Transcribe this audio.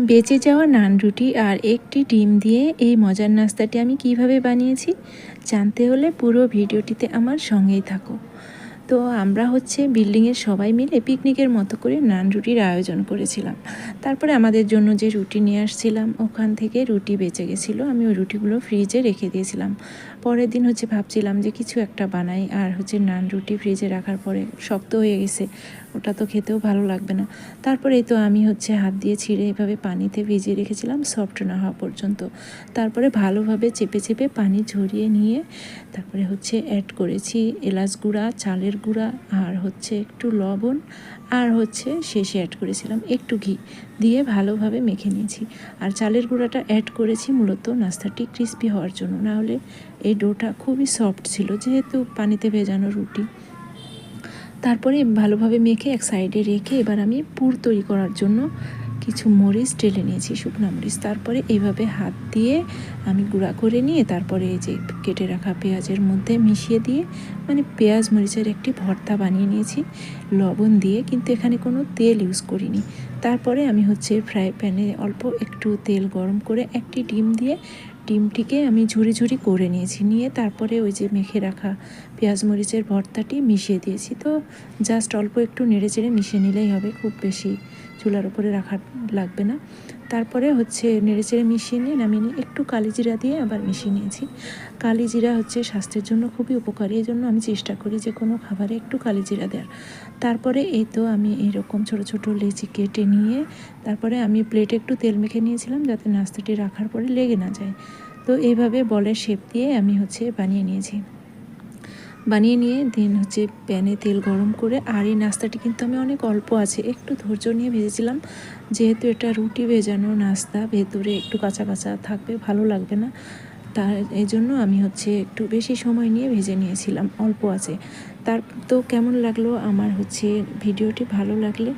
বেঁচে যাওয়া নান রুটি আর একটি ডিম দিয়ে এই মজার নাস্তাটি আমি কিভাবে বানিয়েছি জানতে হলে পুরো ভিডিওটিতে আমার সঙ্গেই থাকো। তো আমরা বিল্ডিংয়ের সবাই মিলে পিকনিকের মতো করে নান রুটির আয়োজন করেছিলাম। তারপরে আমাদের জন্য যে রুটি নিয়ে আসছিলাম ওখান থেকে রুটি বেঁচে গেছিলো, আমি ওই রুটিগুলো ফ্রিজে রেখে দিয়েছিলাম। পরের দিন ভাবছিলাম যে কিছু একটা বানাই, আর নান রুটি ফ্রিজে রাখার পরে শক্ত হয়ে গেছে, ওটা তো খেতেও ভালো লাগবে না। তারপরে তো আমি হাত দিয়ে ছিঁড়ে এভাবে পানিতে ভিজিয়ে রেখেছিলাম সফট না হওয়া পর্যন্ত। তারপরে ভালোভাবে চেপে চেপে পানি ঝরিয়ে নিয়ে তারপরে অ্যাড করেছি এলাচ গুঁড়া, চালের গুঁড়া, আর একটু লবণ, আর শেষে অ্যাড করেছিলাম একটু ঘি দিয়ে ভালোভাবে মেখে নিয়েছি। আর চালের গুঁড়াটা অ্যাড করেছি মূলত নাস্তাটি ক্রিস্পি হওয়ার জন্য, নাহলে এই ডোটা খুবই সফট ছিল যেহেতু পানিতে ভেজানো রুটি। তারপরে ভালোভাবে মেখে এক সাইডে রেখে এবার আমি পুর তৈরি করার জন্য কিছু মরিচ ঢেলে নিয়েছি, শুকনো মরিচ। তারপরে এইভাবে হাত দিয়ে আমি গুঁড়া করে নিয়ে তারপরে এই যে কেটে রাখা পেঁয়াজের মধ্যে মিশিয়ে দিয়ে পেঁয়াজ মরিচের একটি ভর্তা বানিয়ে নিয়েছি লবণ দিয়ে, কিন্তু এখানে কোনো তেল ইউজ করিনি। তারপরে আমি ফ্রাই প্যানে অল্প একটু তেল গরম করে একটি ডিম দিয়ে ডিমটিকে আমি ঝুরি ঝুরি করে নিয়েছি, নিয়ে তারপরে ওই যে মেখে রাখা পেঁয়াজ মরিচের ভর্তাটি মিশিয়ে দিয়েছি। তো জাস্ট অল্প একটু নেড়ে চেড়ে মিশিয়ে নিলেই হবে, খুব বেশি চুলার উপরে রাখা লাগবে না। তারপরে নেড়ে চেড়ে মিশিয়ে নিয়ে নামিয়ে নিয়ে একটু কালিজিরা দিয়ে আবার মিশিয়ে নিয়েছি। কালিজিরা স্বাস্থ্যের জন্য খুবই উপকারী, এই জন্য আমি চেষ্টা করি যে কোনো খাবারে একটু কালিজিরা দেওয়ার। তারপরে এই তো আমি এইরকম ছোটো ছোটো লেচি কেটে নিয়ে তারপরে আমি প্লেটে একটু তেল মেখে নিয়েছিলাম যাতে নাস্তাটি রাখার পরে লেগে না যায়। তো এইভাবে বলের শেপ দিয়ে আমি বানিয়ে নিয়েছি। বানিয়ে নিয়ে দেন প্যানে তেল গরম করে, আর এই নাস্তাটি কিন্তু আমি অনেক অল্প আছে একটু ধৈর্য নিয়ে ভেজেছিলাম, যেহেতু এটা রুটি ভেজানো নাস্তা, ভেতরে একটু কাঁচা কাঁচা থাকবে, ভালো লাগবে না। তার এই জন্য আমি একটু বেশি সময় নিয়ে ভেজে নিয়েছিলাম অল্প আছে। তার তো কেমন লাগলো আমার ভিডিওটি, ভালো লাগলে